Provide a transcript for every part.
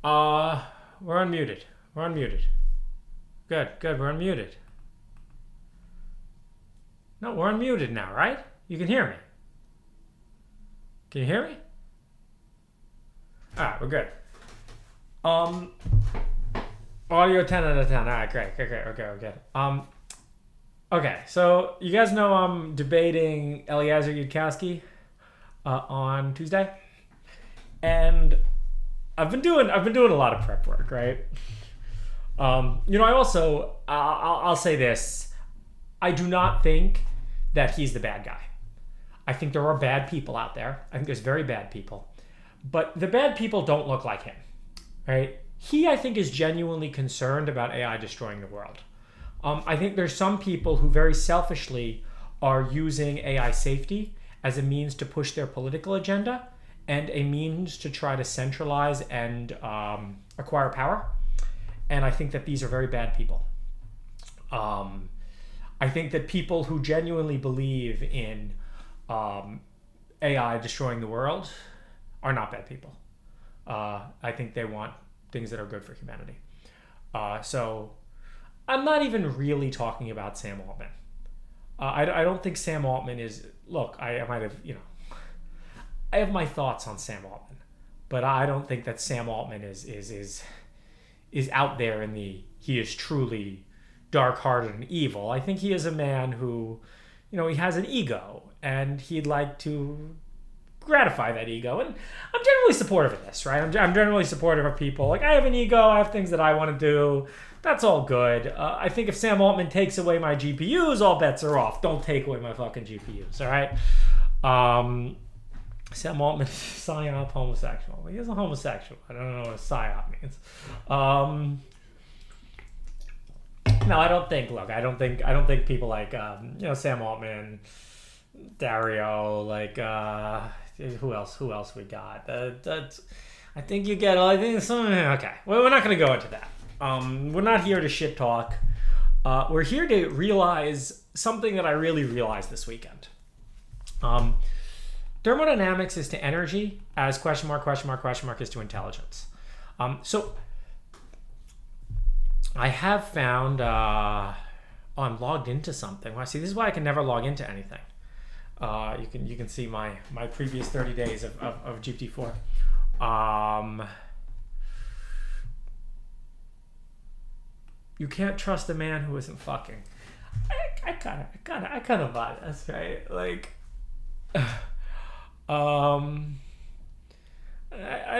Uh, we're unmuted. We're unmuted. Good, good. We're unmuted. No, we're unmuted now, right? You can hear me. Can you hear me? All right, we're good. Audio 10 out of 10. All right, great. Okay, we're good. Okay, so you guys know I'm debating Eliezer Yudkowsky on Tuesday, and I've been doing a lot of prep work, right? I also I'll say this: I do not think that he's the bad guy. I think there are bad people out there. I think there's very bad people, but the bad people don't look like him, right? He, I think, is genuinely concerned about AI destroying the world. I think there's some people who very selfishly are using AI safety as a means to push their political agenda and a means to try to centralize and acquire power. And I think that these are very bad people. I think that people who genuinely believe in AI destroying the world are not bad people. I think they want things that are good for humanity. So I'm not even really talking about Sam Altman. I don't think Sam Altman is... Look, I might have, I have my thoughts on Sam Altman, but I don't think that Sam Altman is out there in the... He is truly dark-hearted and evil. I think he is a man who, he has an ego, and he'd like to gratify that ego. And I'm generally supportive of this, right? I'm generally supportive of people. Like, I have an ego, I have things that I want to do. That's all good. I think if Sam Altman takes away my GPUs, all bets are off. Don't take away my fucking GPUs, all right? Sam Altman, psyop homosexual. He is a homosexual. I don't know what a psyop means. No, I don't think. Look, I don't think people like Sam Altman, Dario, like who else we got? I think you get. I think some. Okay, well, we're not going to go into that. We're not here to shit talk. We're here to realize something that I really realized this weekend. Thermodynamics is to energy as question mark is to intelligence. So I have found, I'm logged into something. Well, see, this is why I can never log into anything. You can see my previous 30 days of GPT-4. You can't trust a man who isn't fucking. I kind of buy this, right? Like, I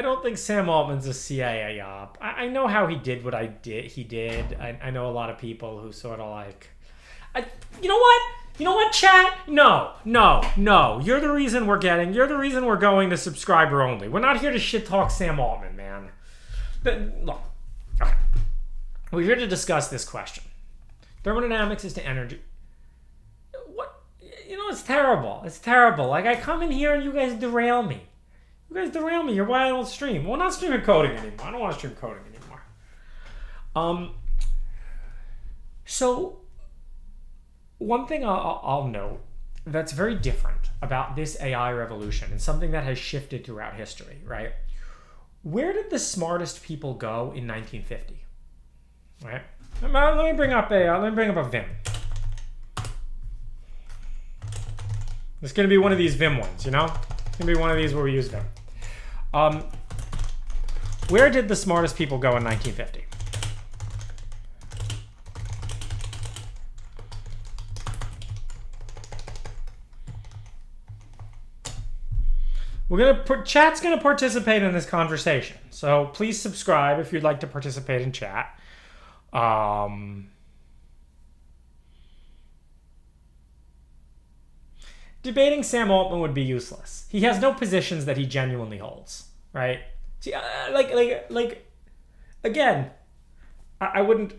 don't think Sam Altman's a CIA op. I know how he did what he did. I know a lot of people who sort of like, you know what? You know what, chat? No. You're the reason we're going to subscriber only. We're not here to shit talk Sam Altman, man. Look, okay. We're here to discuss this question. Thermodynamics is to energy. What? It's terrible. It's terrible. Like, I come in here and you guys derail me. You're why I don't stream. Well, I'm not streaming coding anymore. I don't want to stream coding anymore. So, one thing I'll note that's very different about this AI revolution and something that has shifted throughout history, right? Where did the smartest people go in 1950? Right? Let me bring up a Vim. It's going to be one of these Vim ones, It's going to be one of these where we use Vim. Where did the smartest people go in 1950? Chat's going to participate in this conversation. So please subscribe if you'd like to participate in chat. Debating Sam Altman would be useless. He has no positions that he genuinely holds, right? See, again, I wouldn't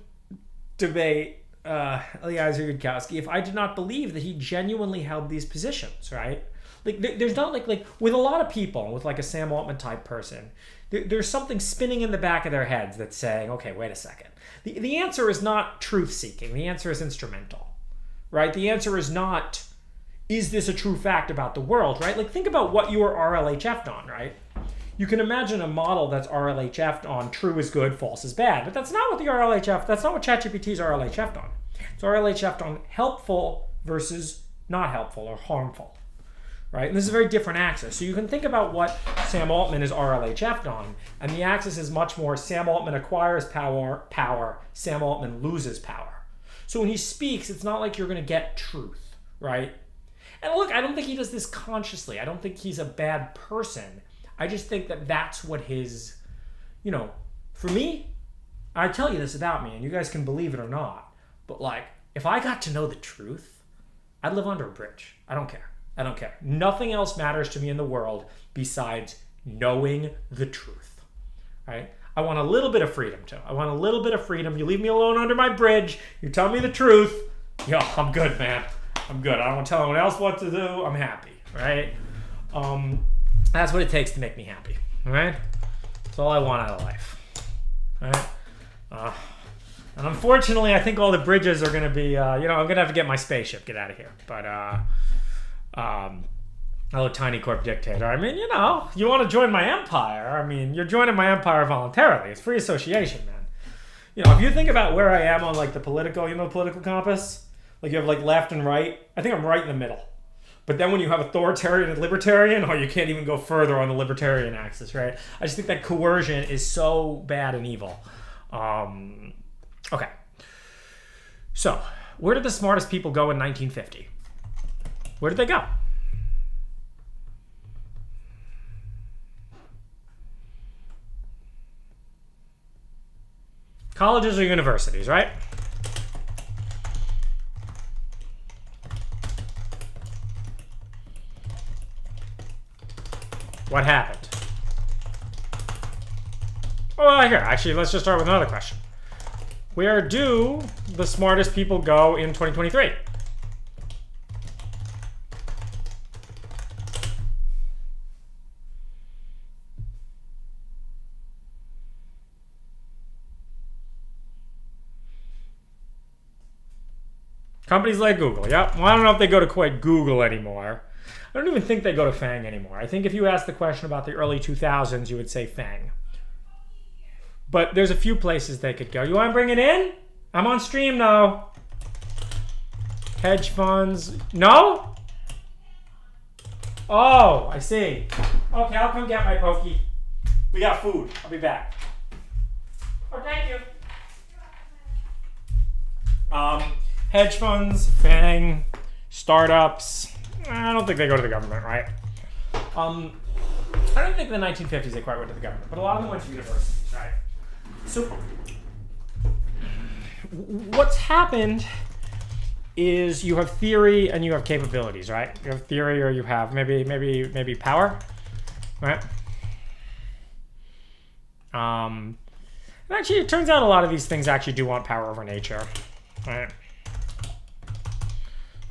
debate Eliezer Yudkowsky if I did not believe that he genuinely held these positions, right? Like, there's not like with a lot of people, with like a Sam Altman type person, there's something spinning in the back of their heads that's saying, okay, wait a second. The answer is not truth-seeking. The answer is instrumental, right? The answer is not, is this a true fact about the world, right? Like, think about what you were RLHF'd on, right? you can imagine a model that's RLHF'd on true is good, false is bad. But that's not what that's not what ChatGPT is RLHF'd on. It's RLHF'd on helpful versus not helpful or harmful. Right? And this is a very different axis. So you can think about what Sam Altman is RLHF'd on, and the axis is much more Sam Altman acquires power, Sam Altman loses power. So when he speaks, it's not like you're going to get truth, right? And look, I don't think he does this consciously. I don't think he's a bad person. I just think that that's what his, for me, I tell you this about me, and you guys can believe it or not, but like, if I got to know the truth, I'd live under a bridge. I don't care. I don't care. Nothing else matters to me in the world besides knowing the truth, right? I want a little bit of freedom too. I want a little bit of freedom. You leave me alone under my bridge. You tell me the truth. Yo, I'm good, man. I'm good. I don't want to tell anyone else what to do. I'm happy, right? That's what it takes to make me happy, all right? That's all I want out of life, all right? And unfortunately, I think all the bridges are going to be, I'm going to have to get my spaceship, get out of here. But, hello, Tiny Corp Dictator. I mean, you want to join my empire. I mean, you're joining my empire voluntarily. It's free association, man. If you think about where I am on like the political, political compass, like you have like left and right. I think I'm right in the middle. But then when you have authoritarian and libertarian, you can't even go further on the libertarian axis, right? I just think that coercion is so bad and evil. Okay. So, where did the smartest people go in 1950? Where did they go? Colleges or universities, right? What happened? Oh, here, actually, let's just start with another question. Where do the smartest people go in 2023? Companies like Google, yeah. Well, I don't know if they go to quite Google anymore. I don't even think they go to FANG anymore. I think if you asked the question about the early 2000s, you would say FANG. But there's a few places they could go. You want to bring it in? I'm on stream now. Hedge funds. No? Oh, I see. Okay, I'll come get my pokey. We got food. I'll be back. Oh, thank you. Hedge funds, FANG, startups. I don't think they go to the government, right? I don't think in the 1950s they quite went to the government, but a lot of them went to universities, right? So what's happened is you have theory and you have capabilities, right? You have theory or you have maybe power, right? And actually, it turns out a lot of these things actually do want power over nature, right?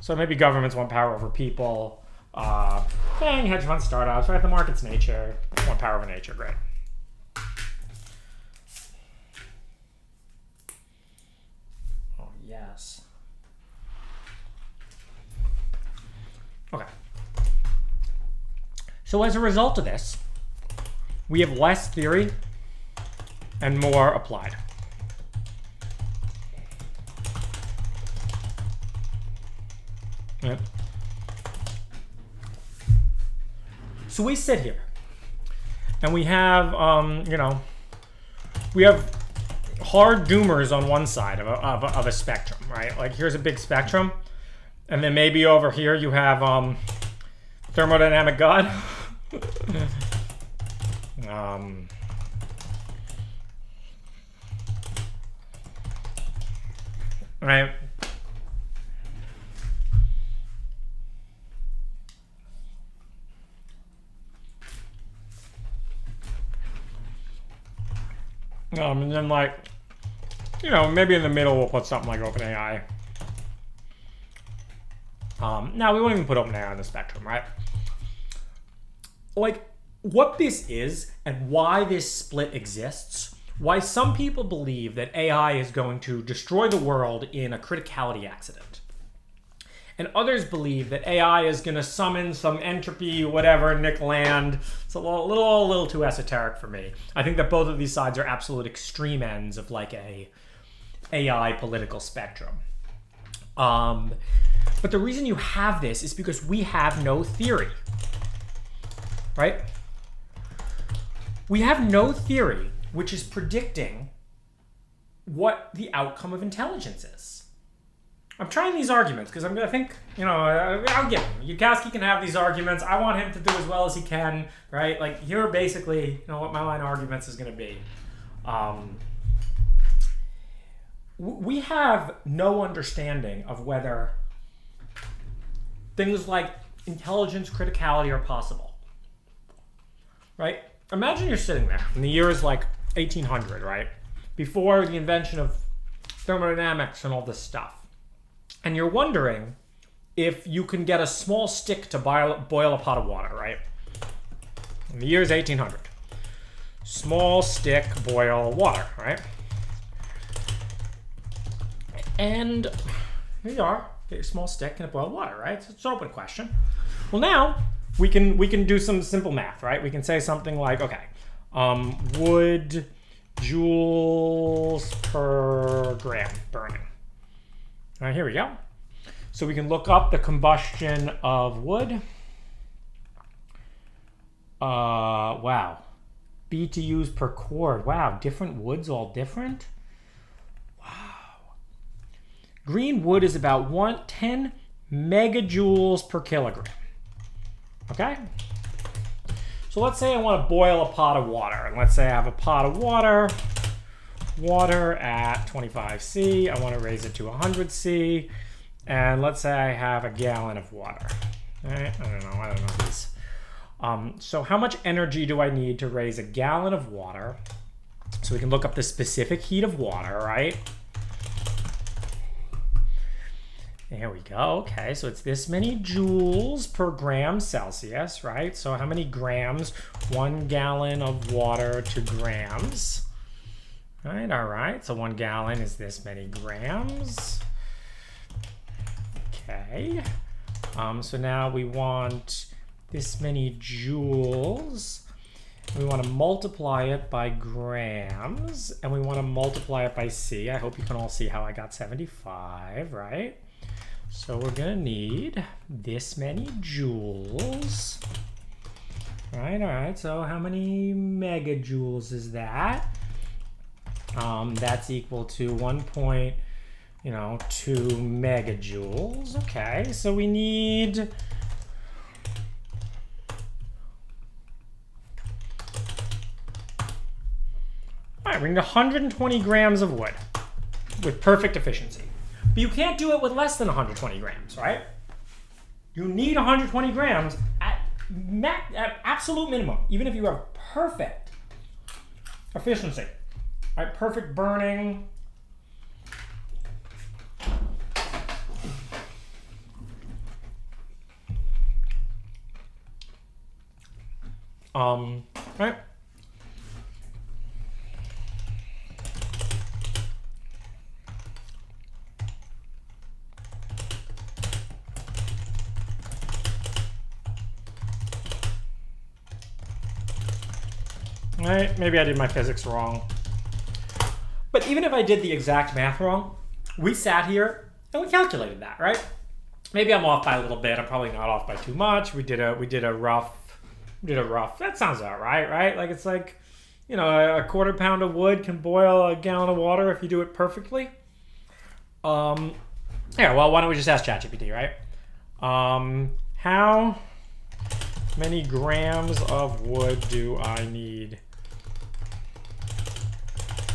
So maybe governments want power over people. Dang, hedge fund startups, right? The market's nature. Want power over nature, great. Oh, yes. Okay. So as a result of this, we have less theory and more applied. Yeah. So we sit here, and we have, we have hard doomers on one side of a spectrum, right? Like here's a big spectrum, and then maybe over here you have thermodynamic God. Right. And then maybe in the middle we'll put something like OpenAI. Now we won't even put OpenAI on the spectrum, right? Like what this is and why this split exists, why some people believe that AI is going to destroy the world in a criticality accident. And others believe that AI is going to summon some entropy, whatever, nick land. It's a little too esoteric for me. I think that both of these sides are absolute extreme ends of like a AI political spectrum. But the reason you have this is because we have no theory, right? We have no theory which is predicting what the outcome of intelligence is. I'm trying these arguments because I'm going to think, I'll give him. Yudkowsky can have these arguments. I want him to do as well as he can, right? Like, here basically, what my line of arguments is going to be. We have no understanding of whether things like intelligence, criticality are possible, right? Imagine you're sitting there, and the year is like 1800, right? Before the invention of thermodynamics and all this stuff. And you're wondering if you can get a small stick to boil a pot of water, right? And the year is 1800. Small stick, boil water, right? And here you are, get your small stick and boil water, right? So it's an open question. Well, now we can do some simple math, right? We can say something like, okay, wood joules per gram burning. All right, here we go. So we can look up the combustion of wood. Wow. BTUs per cord. Wow, different woods, all different. Wow. Green wood is about 10 megajoules per kilogram. Okay? So let's say I want to boil a pot of water. And let's say I have a pot of water at 25 C. I want to raise it to 100 C. And let's say I have a gallon of water. All right? I don't know these. So how much energy do I need to raise a gallon of water? So we can look up the specific heat of water, right? There we go. Okay, so it's this many joules per gram Celsius, right? So how many grams? 1 gallon of water to grams. All right. So 1 gallon is this many grams. Okay. So now we want this many joules. We want to multiply it by grams, and we want to multiply it by C. I hope you can all see how I got 75, right? So we're going to need this many joules. All right. So how many megajoules is that? That's equal to 1.2 megajoules. Okay, so we need we need 120 grams of wood with perfect efficiency. But you can't do it with less than 120 grams, right? You need 120 grams at absolute minimum, even if you have perfect efficiency, right? Perfect burning. Right? Right? Maybe I did my physics wrong. But even if I did the exact math wrong, we sat here and we calculated that, right? Maybe I'm off by a little bit. I'm probably not off by too much. We did a rough. That sounds about right? Like it's like, a quarter pound of wood can boil a gallon of water if you do it perfectly. Yeah, well, why don't we just ask ChatGPT, right? How many grams of wood do I need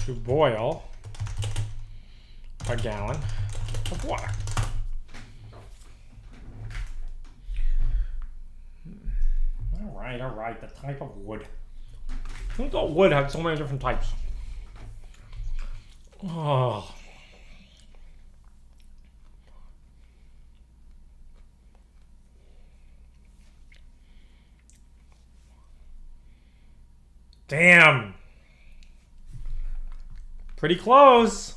to boil a gallon of water? All right, the type of wood. I thought wood had so many different types. Oh. Damn. Pretty close.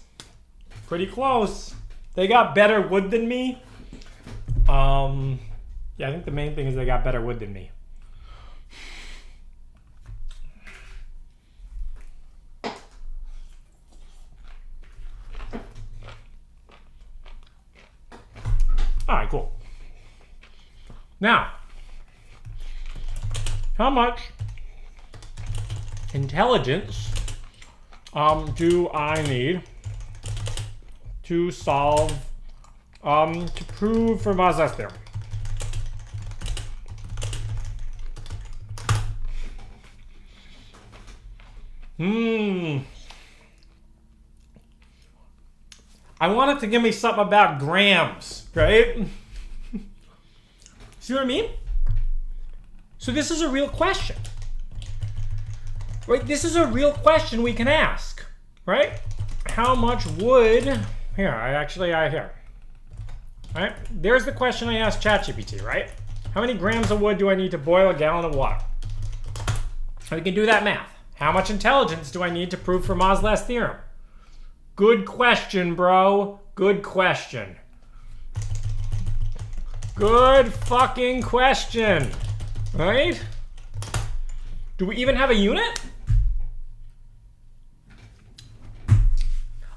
They got better wood than me. Yeah, I think the main thing is they got better wood than me. All right, cool. Now, how much intelligence do I need to solve, to prove Fermat's theorem? I want it to give me something about grams, right? See what I mean? So this is a real question. Right? This is a real question we can ask, right? How much wood... Here. Right? There's the question I asked ChatGPT, right? How many grams of wood do I need to boil a gallon of water? We can do that math. How much intelligence do I need to prove Fermat's last theorem? Good question, bro. Good question. Good fucking question. Right? Do we even have a unit?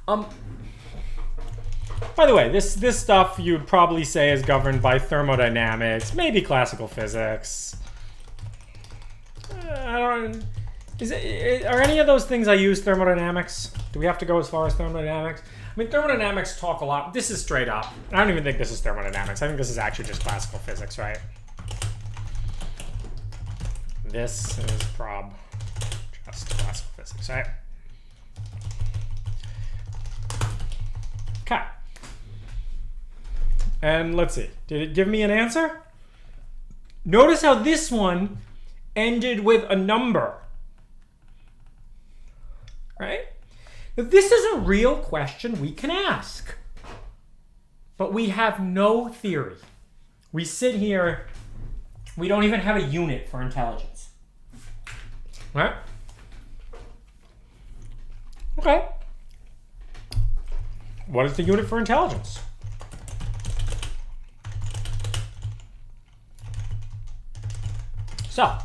By the way, this stuff you'd probably say is governed by thermodynamics, maybe classical physics. Are any of those things I use thermodynamics? Do we have to go as far as thermodynamics? I mean, thermodynamics talk a lot. This is straight up. I don't even think this is thermodynamics. I think this is actually just classical physics, right? This is just classical physics, right? Okay. And let's see. Did it give me an answer? Notice how this one ended with a number. Right? Now, this is a real question we can ask. But we have no theory. We sit here, we don't even have a unit for intelligence. Right? Okay. What is the unit for intelligence? So,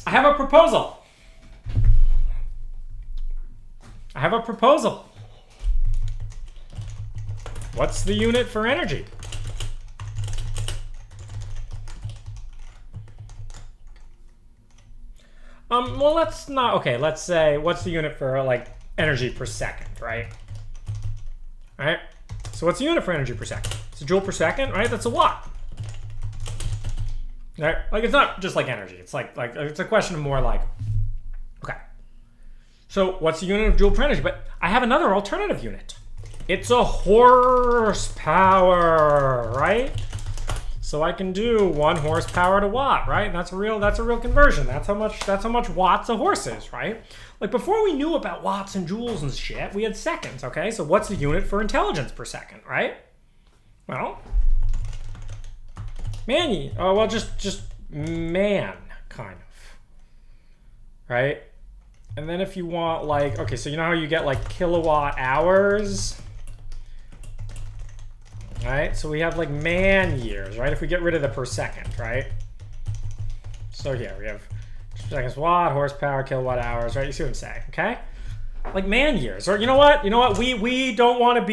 I have a proposal. What's the unit for energy? Well, let's not, okay, let's say, what's the unit for, like, energy per second, right? Right? So what's the unit for energy per second? It's a joule per second, right? That's a watt. Right? Like, it's not just like energy. It's like it's a question of more like, okay. So what's the unit of joule per energy? But I have another alternative unit. It's a horsepower, right? So I can do 1 horsepower to watt, right? And that's a real conversion. That's how much watts a horse is, right? Like, before we knew about watts and joules and shit, we had seconds, okay? So what's the unit for intelligence per second, right? Well, just man, kind of, right? And then if you want, like, okay, so you know how you get like kilowatt hours, right? So we have like man years, right? If we get rid of the per second, right? So here we have seconds, watt, horsepower, kilowatt hours, right? You see what I'm saying, okay? Like man years, or you know what? We don't want to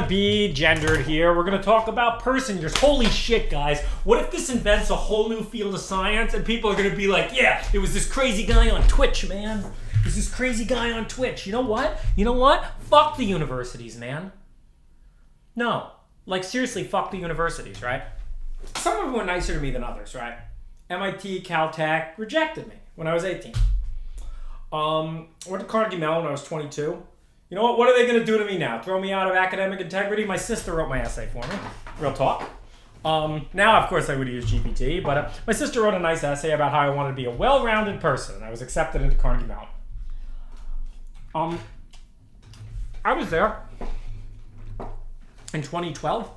be gendered here. We're gonna talk about person years. Holy shit, guys! What if this invents a whole new field of science, and people are gonna be like, yeah, it was this crazy guy on Twitch, man. It was this crazy guy on Twitch. You know what? Fuck the universities, man. No, like seriously, fuck the universities, right? Some of them were nicer to me than others, right? MIT, Caltech rejected me when I was 18. Went to Carnegie Mellon when I was 22. You know what? What are they going to do to me now? Throw me out of academic integrity? My sister wrote my essay for me. Real talk. Now, of course, I would use GPT, but my sister wrote a nice essay about how I wanted to be a well-rounded person, and I was accepted into Carnegie Mellon. I was there in 2012.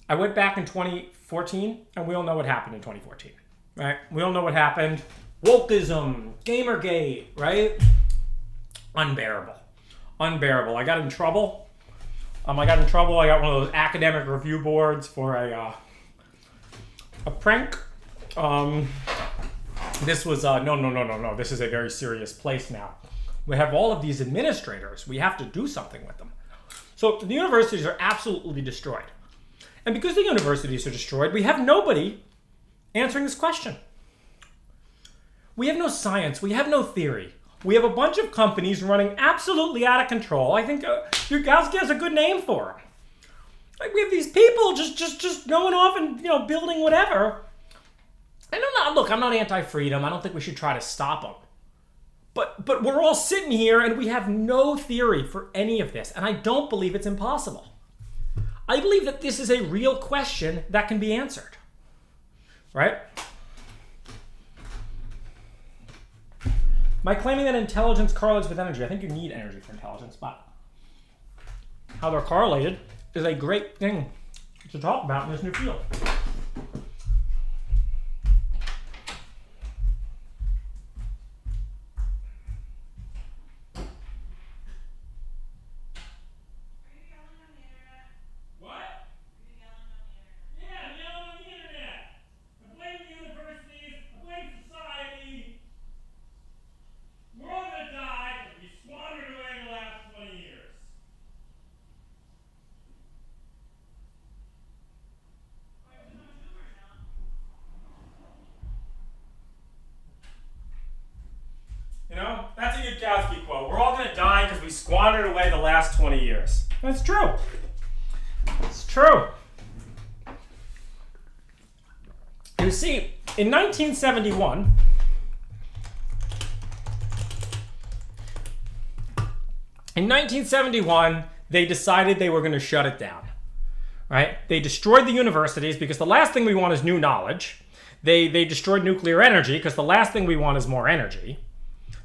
I went back in 2014, and we all know what happened in 2014, right? We all know what happened. Wokeism, Gamergate, right? Unbearable. I got in trouble. I got in trouble. I got one of those academic review boards for a prank. This was, no. This is a very serious place now. We have all of these administrators. We have to do something with them. So the universities are absolutely destroyed. And because the universities are destroyed, we have nobody answering this question. We have no science. We have no theory. We have a bunch of companies running absolutely out of control. I think Yurkowski has a good name for them. Like, we have these people just going off and, building whatever. And I'm not anti-freedom. I don't think we should try to stop them. But we're all sitting here and we have no theory for any of this. And I don't believe it's impossible. I believe that this is a real question that can be answered. Right? By claiming that intelligence correlates with energy, I think you need energy for intelligence, but how they're correlated is a great thing to talk about in this new field. That's a Yudkowsky quote. We're all going to die because we squandered away the last 20 years. That's true. It's true. You see, in 1971, they decided they were going to shut it down. Right? They destroyed the universities because the last thing we want is new knowledge. They destroyed nuclear energy because the last thing we want is more energy.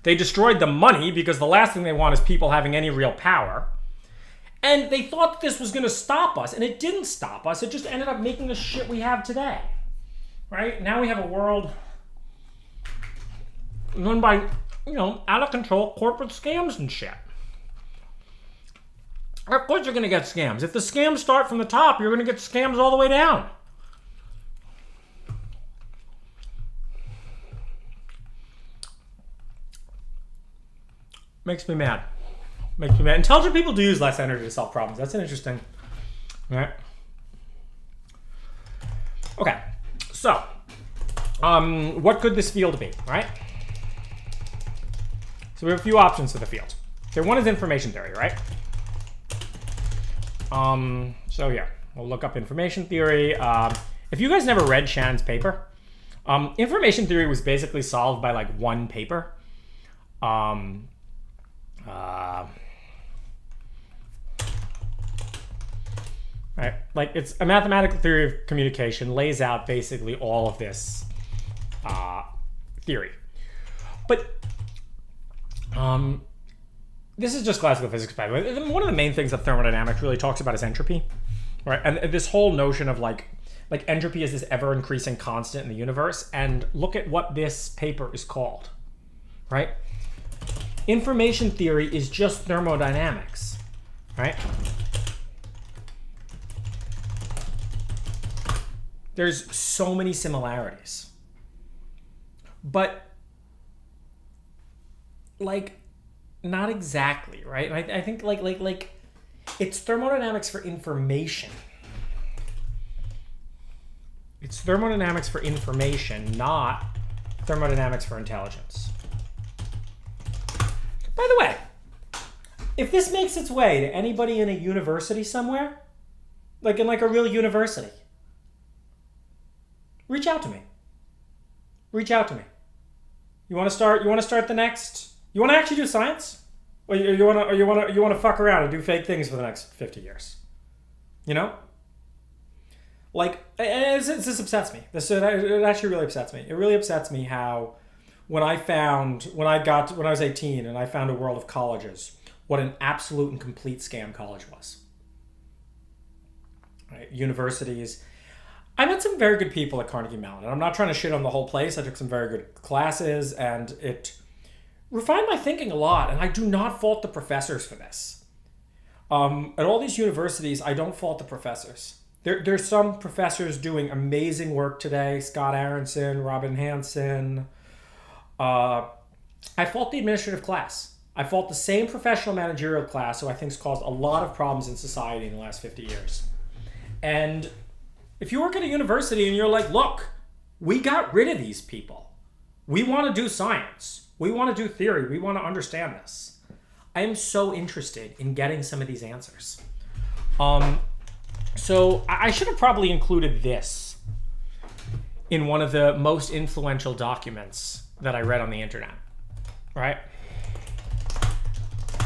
They destroyed the money because the last thing they want is people having any real power. And they thought this was going to stop us, and it didn't stop us. It just ended up making the shit we have today. Right? Now we have a world run by, out of control corporate scams and shit. Of course you're going to get scams. If the scams start from the top, you're going to get scams all the way down. Makes me mad. Intelligent people do use less energy to solve problems. That's an interesting. Right? Okay. So, what could this field be? Right? So we have a few options for the field. Okay, one is information theory, right? So yeah, we'll look up information theory. If you guys never read Shannon's paper, information theory was basically solved by like one paper. Right, like it's a mathematical theory of communication, lays out basically all of this theory. But this is just classical physics, by the way. One of the main things that thermodynamics really talks about is entropy, right? And this whole notion of like entropy is this ever-increasing constant in the universe. And look at what this paper is called, right? Information theory is just thermodynamics, right? There's so many similarities. But, like, not exactly, right? I think like it's thermodynamics for information. It's thermodynamics for information, not thermodynamics for intelligence. By the way, if this makes its way to anybody in a university somewhere, like in like a real university, reach out to me. Reach out to me. You want to start the next? You want to actually do science, or you want to fuck around and do fake things for the next 50 years? You know, like this upsets me. It actually really upsets me. It really upsets me how when I was 18 and I found a world of colleges, what an absolute and complete scam college was. Right, universities. I met some very good people at Carnegie Mellon, and I'm not trying to shit on the whole place. I took some very good classes, and it refined my thinking a lot, and I do not fault the professors for this. At all these universities, I don't fault the professors. There's some professors doing amazing work today. Scott Aronson, Robin Hanson. I fault the administrative class. I fault the same professional managerial class who I think has caused a lot of problems in society in the last 50 years. And if you work at a university and you're like, look, we got rid of these people. We want to do science. We want to do theory. We want to understand this. I am so interested in getting some of these answers. So I should have probably included this in one of the most influential documents that I read on the internet, right?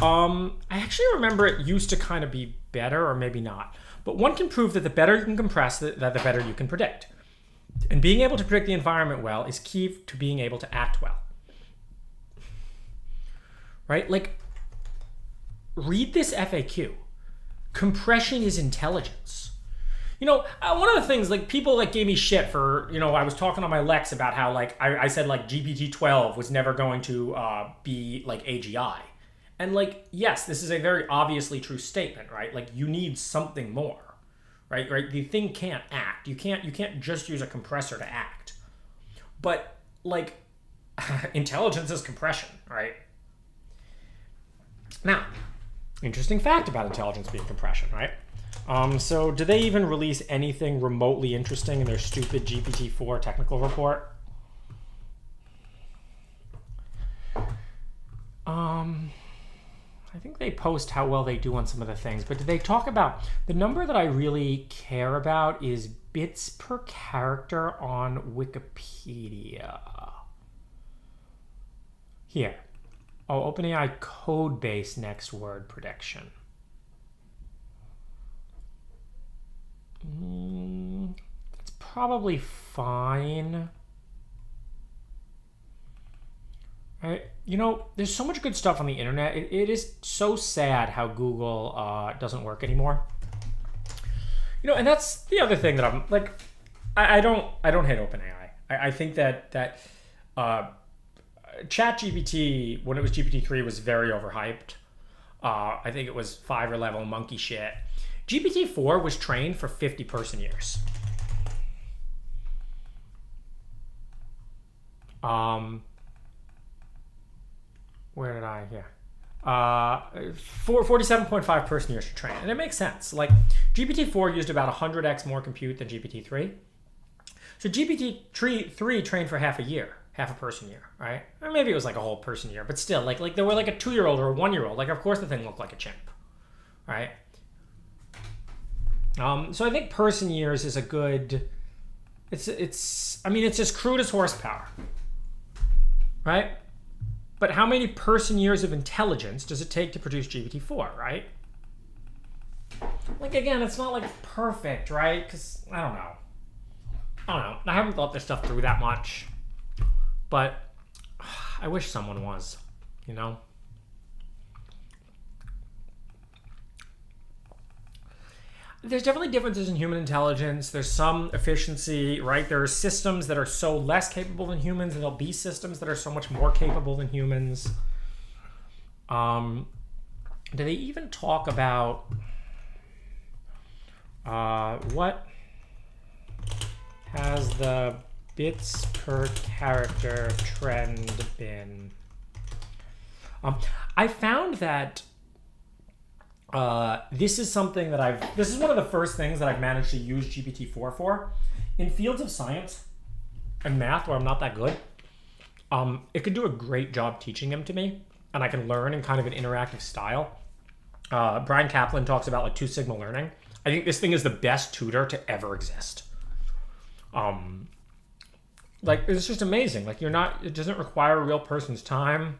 I actually remember it used to kind of be better, or maybe not. But one can prove that the better you can compress, that the better you can predict. And being able to predict the environment well is key to being able to act well. Right? Like, read this FAQ. Compression is intelligence. You know, one of the things, like, people like gave me shit for, you know, I was talking on my Lex about how, like, I said, like, GPT-12 was never going to be, like, AGI. And, like, yes, this is a very obviously true statement, right? Like, you need something more, right? The thing can't act. You can't just use a compressor to act. But, like, intelligence is compression, right? Now, interesting fact about intelligence being compression, right? So did they even release anything remotely interesting in their stupid GPT-4 technical report? I think they post how well they do on some of the things, but did they talk about the number that I really care about is bits per character on Wikipedia. Here. Oh, OpenAI code base next word prediction. That's probably fine. Right? You know, there's so much good stuff on the internet. It is so sad how Google doesn't work anymore. You know, and that's the other thing that I'm like. I don't hate OpenAI. I think that ChatGPT, when it was GPT-3, was very overhyped. I think it was 5 level monkey shit. GPT-4 was trained for 50 person years. Where did I, yeah. 47.5 person years to train. And it makes sense. Like, GPT-4 used about 100x more compute than GPT-3. So GPT-3 trained for half a person year, right? Or maybe it was like a whole person year, but still, like they were like a 2-year-old or a 1-year-old. Like, of course the thing looked like a chimp, right? So I think person years is a good, I mean, it's as crude as horsepower, right? But how many person years of intelligence does it take to produce GPT-4, right? Like, again, it's not like perfect, right? Because, I don't know. I haven't thought this stuff through that much. But I wish someone was, you know? There's definitely differences in human intelligence. There's some efficiency, right? There are systems that are so less capable than humans, and there'll be systems that are so much more capable than humans. Do they even talk about what has the bits per character trend been? I found that this is something that this is one of the first things that I've managed to use GPT-4 for. In fields of science and math where I'm not that good, it could do a great job teaching them to me, and I can learn in kind of an interactive style. Brian Kaplan talks about like 2 Sigma learning. I think this thing is the best tutor to ever exist. Like, it's just amazing. Like, it doesn't require a real person's time.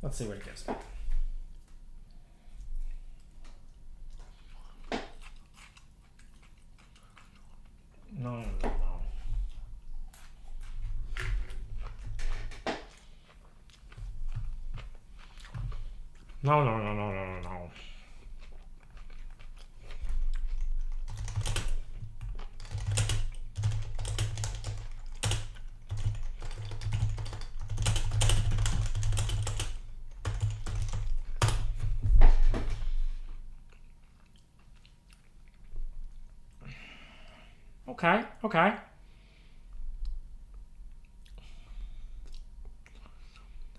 Let's see what it gives me. No. Okay.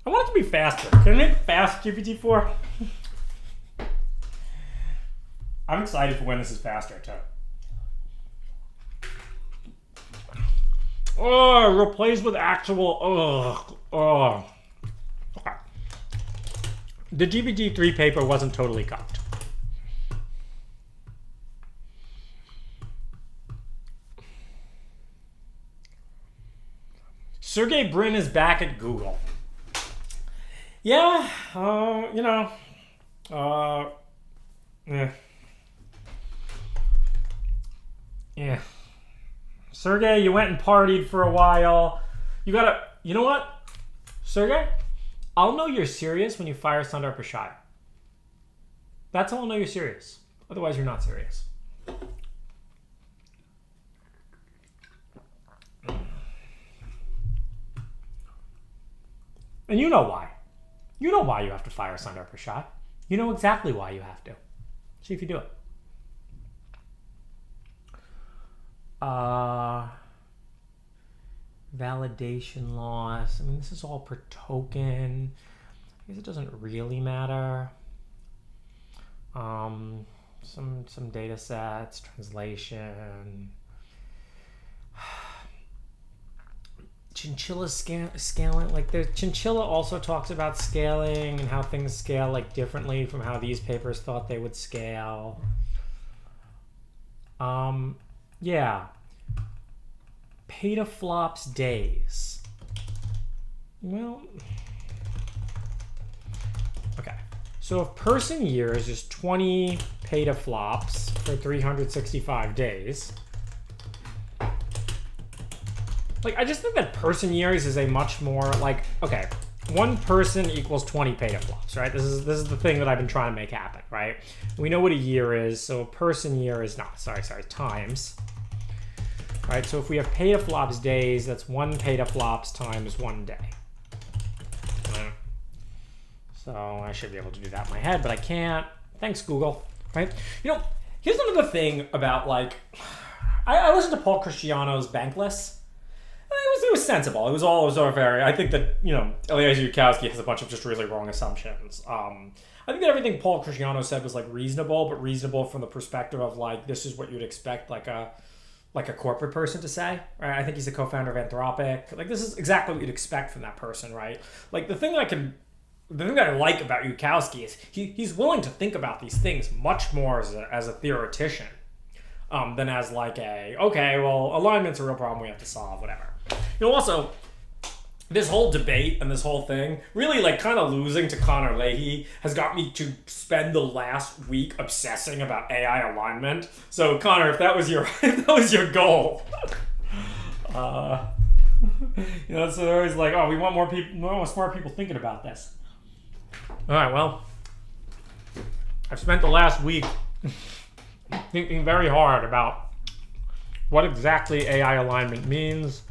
I want it to be faster. Can I make fast GPT-4? I'm excited for when this is faster, too. Oh, replaced with actual... Okay. The GPT-3 paper wasn't totally cooked. Sergey Brin is back at Google. Yeah, yeah. Sergey, you went and partied for a while. You know what? Sergey, I'll know you're serious when you fire Sundar Pichai. That's how I'll know you're serious. Otherwise, you're not serious. And you know why. You know why you have to fire Sundar Pichai. You know exactly why you have to. See if you do it. Validation loss. I mean, this is all per token. I guess it doesn't really matter. Some data sets, translation. Chinchilla scaling, like the Chinchilla also talks about scaling and how things scale like differently from how these papers thought they would scale. Yeah. Petaflops days. Well, okay. So if person years is 20 petaflops for 365 days, like, I just think that person years is a much more, like, okay, one person equals 20 petaflops, right? This is the thing that I've been trying to make happen, right? We know what a year is, so a person year is not, times. Right, so if we have petaflops days, that's 1 petaflops times 1 day. So I should be able to do that in my head, but I can't. Thanks, Google, right? You know, here's another thing about, like, I listened to Paul Christiano's Bankless. It was sensible. It was all very. I think that, Eliezer Yudkowsky has a bunch of just really wrong assumptions. I think that everything Paul Christiano said was like reasonable, but reasonable from the perspective of like this is what you'd expect like a corporate person to say. Right? I think he's a co-founder of Anthropic. Like this is exactly what you'd expect from that person, right? Like the thing that I like about Yudkowsky is he's willing to think about these things much more as a theoretician than as like alignment's a real problem we have to solve, whatever. Also, this whole debate and this whole thing, really like kind of losing to Connor Leahy has got me to spend the last week obsessing about AI alignment. So Connor, if that was your goal, so they're always like, oh, we want more smart people thinking about this. All right, well, I've spent the last week thinking very hard about what exactly AI alignment means.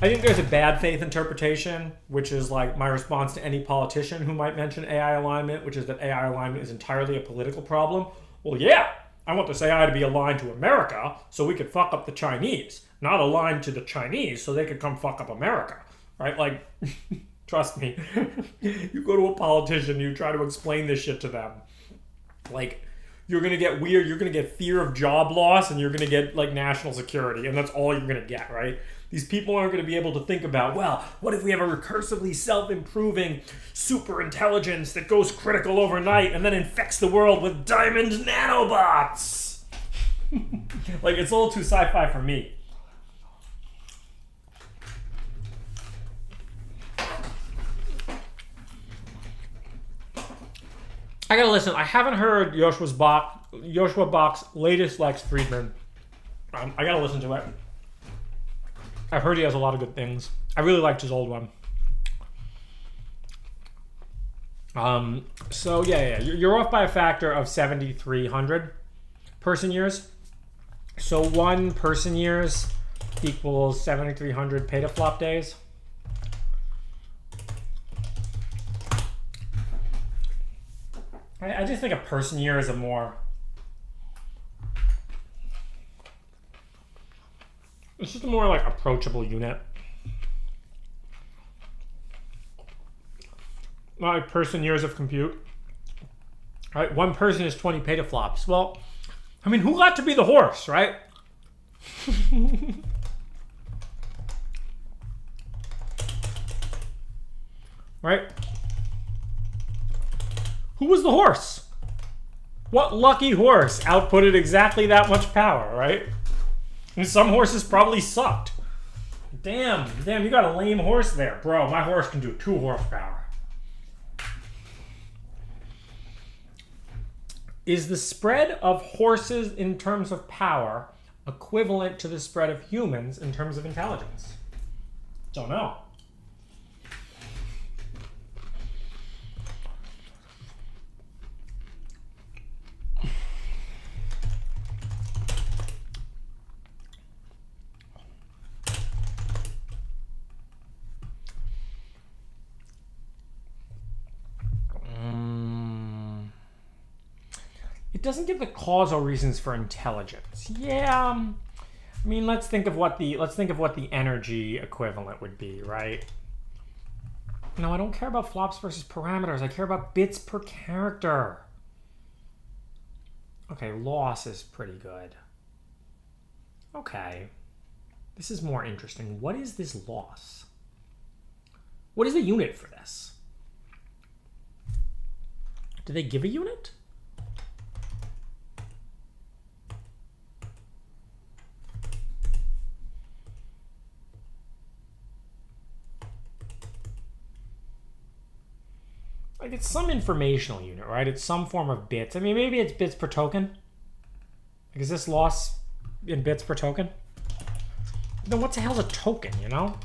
I think there's a bad faith interpretation, which is like my response to any politician who might mention AI alignment, which is that AI alignment is entirely a political problem. Well, yeah, I want this AI to be aligned to America so we could fuck up the Chinese, not aligned to the Chinese so they could come fuck up America, right? Like, trust me, you go to a politician, you try to explain this shit to them, like, you're going to get weird, you're going to get fear of job loss, and you're going to get, like, national security, and that's all you're going to get, right? These people aren't going to be able to think about, well, what if we have a recursively self-improving super intelligence that goes critical overnight and then infects the world with diamond nanobots? Like, it's a little too sci-fi for me. I gotta listen. I haven't heard Joshua Bach's latest Lex Friedman. I gotta listen to it. I've heard he has a lot of good things. I really liked his old one. So yeah, you're off by a factor of 7,300 person years. So 1 person years equals 7,300 petaflop days. I just think a person year is a more It's just a more like approachable unit. Not like person years of compute. Right? One person is 20 petaflops. Well, I mean, who got to be the horse, right? Right? Who was the horse? What lucky horse outputted exactly that much power, right? And some horses probably sucked. Damn, you got a lame horse there. Bro, my horse can do 2 horsepower. Is the spread of horses in terms of power equivalent to the spread of humans in terms of intelligence? Don't know. It doesn't give the causal reasons for intelligence. Yeah, I mean, let's think of what the energy equivalent would be, right? No, I don't care about flops versus parameters. I care about bits per character. Okay, loss is pretty good. Okay, this is more interesting. What is this loss? What is the unit for this? Do they give a unit? Like, it's some informational unit, right? It's some form of bits. I mean, maybe it's bits per token. Like, is this loss in bits per token? Then what the hell's a token, you know?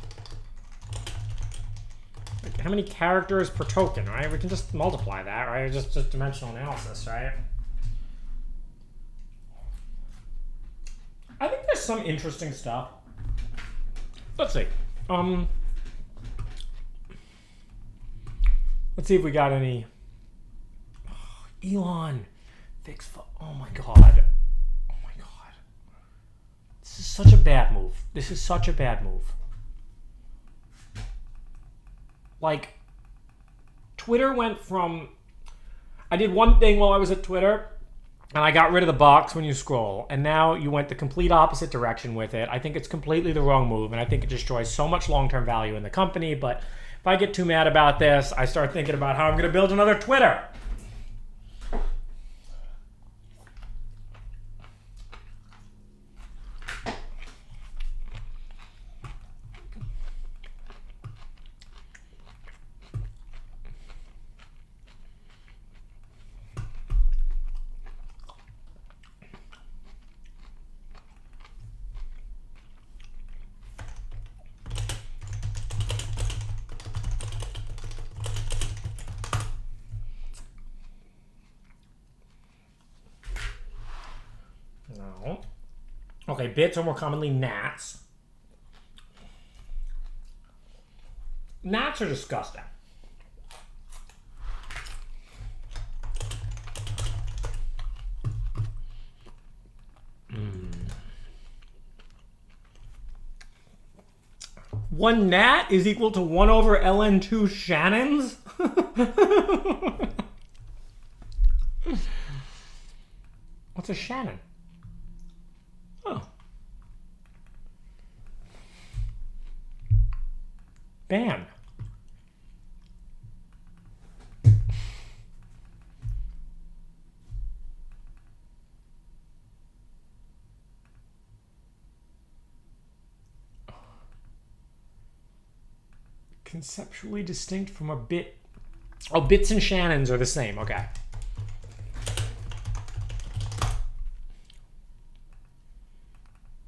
Like, how many characters per token, right? We can just multiply that, right? Just dimensional analysis, right? I think there's some interesting stuff. Let's see. Let's see if we got any. Oh, Elon, fix. Oh my god. Oh my god. This is such a bad move. This is such a bad move. Like, Twitter went from. I did one thing while I was at Twitter, and I got rid of the box when you scroll, and now you went the complete opposite direction with it. I think it's completely the wrong move, and I think it destroys so much long-term value in the company, but if I get too mad about this, I start thinking about how I'm going to build another Twitter. No. Okay, bits are more commonly nats. Nats are disgusting. One nat is equal to 1 over ln2 Shannons? What's a Shannon? Oh. Ban. Conceptually distinct from a bit. Oh, bits and Shannons are the same. Okay.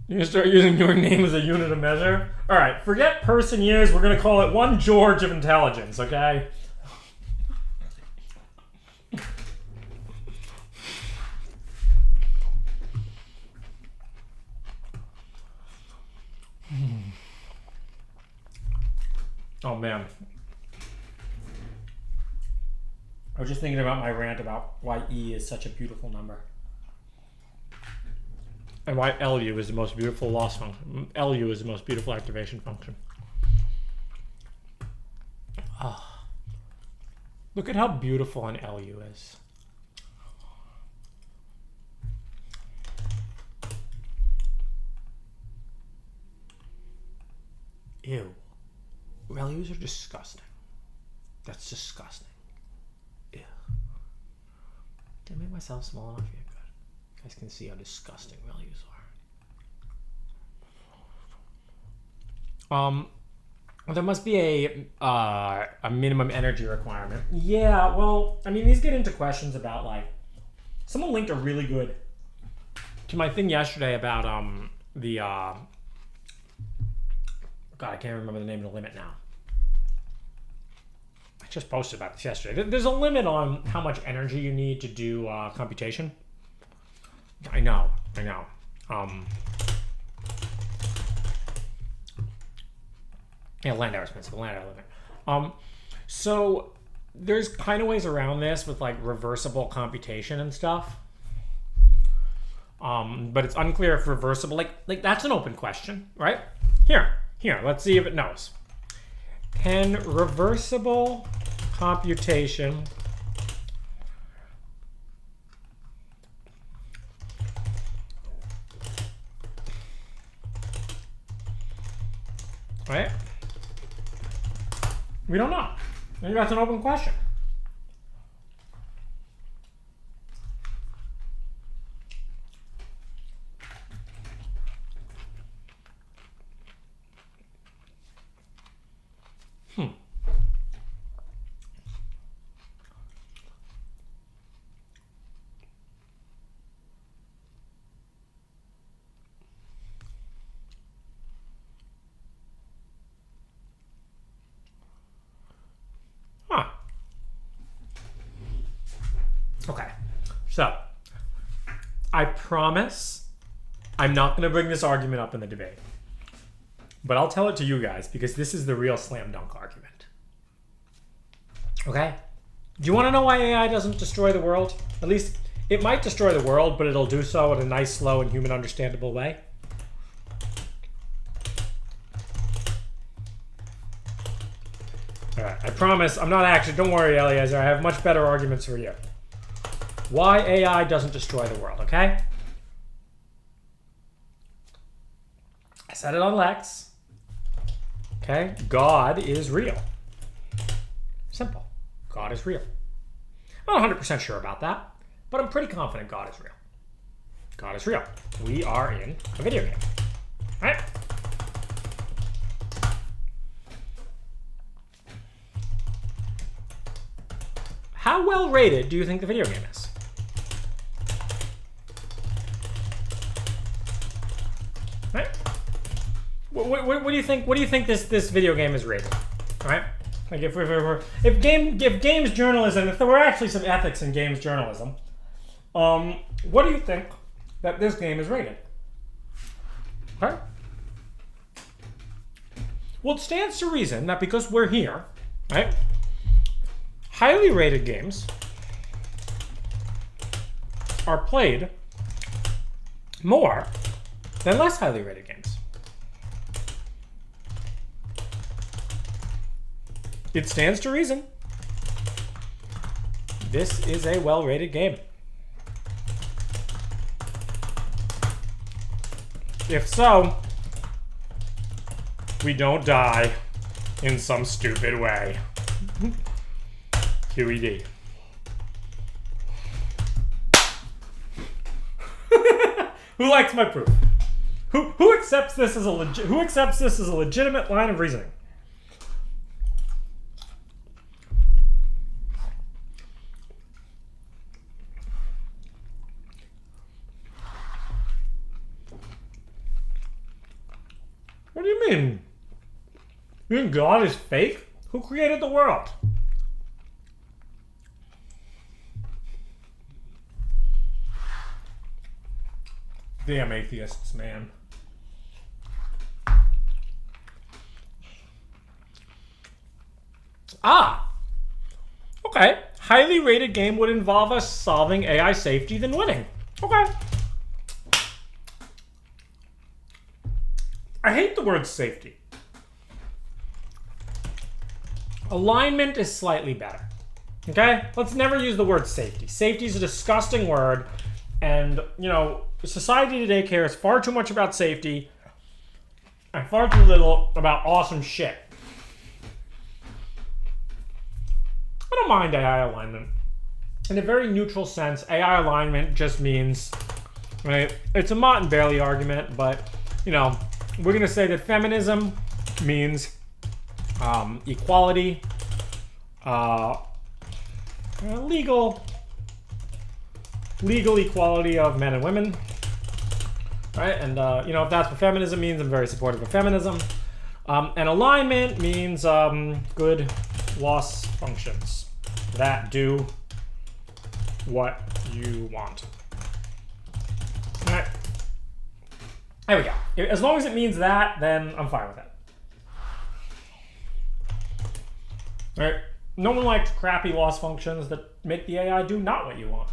You're gonna start using your name as a unit of measure? All right, forget person years. We're gonna call it 1 George of intelligence, okay? Oh man. I was just thinking about my rant about why E is such a beautiful number. And why LU is the most beautiful loss function. LU is the most beautiful activation function. Oh. Look at how beautiful an LU is. Ew. LUs are disgusting. That's disgusting. Ew. Did I make myself small enough? Yeah, good. You guys can see how disgusting LUs are. There must be a minimum energy requirement. Yeah, well, I mean, these get into questions about, like, someone linked a really good to my thing yesterday about the God, I can't remember the name of the limit now. I just posted about this yesterday. There's a limit on how much energy you need to do computation. I know. Yeah, land hour expensive, land hour limit. So there's kind of ways around this with like reversible computation and stuff. But it's unclear if reversible, like that's an open question, right? Here, let's see if it knows. Can reversible computation right? We don't know. I think that's an open question. Okay, so I promise I'm not going to bring this argument up in the debate, but I'll tell it to you guys because this is the real slam dunk argument. Okay? Do you want to know why AI doesn't destroy the world? At least it might destroy the world, but it'll do so in a nice, slow, and human understandable way. All right, I promise I'm not actually, don't worry, Eliezer, I have much better arguments for you. Why AI doesn't destroy the world, okay? I said it on Lex. Okay? God is real. Simple. God is real. I'm not 100% sure about that, but I'm pretty confident God is real. God is real. We are in a video game. All right? How well rated do you think the video game is? Right? What do you think? What do you think this video game is rated? All right? Like if games journalism, if there were actually some ethics in games journalism, what do you think that this game is rated? Okay. Well, it stands to reason that because we're here, right? Highly rated games are played more than less highly rated games. It stands to reason. This is a well-rated game. If so, we don't die in some stupid way. QED. Who likes my proof? Who accepts this as a legitimate line of reasoning? What do you mean? You think God is fake? Who created the world? Damn atheists, man. Okay. Highly rated game would involve us solving AI safety than winning. Okay. I hate the word safety. Alignment is slightly better. Okay? Let's never use the word safety. Safety is a disgusting word. And, you know, society today cares far too much about safety and far too little about awesome shit. I don't mind AI alignment. In a very neutral sense, AI alignment just means, right, it's a Mott and Bailey argument, but, you know, we're going to say that feminism means equality, legal equality of men and women, right? And, you know, if that's what feminism means, I'm very supportive of feminism. And alignment means good loss functions that do what you want. All right. There we go. As long as it means that, then I'm fine with it. All right. No one likes crappy loss functions that make the AI do not what you want.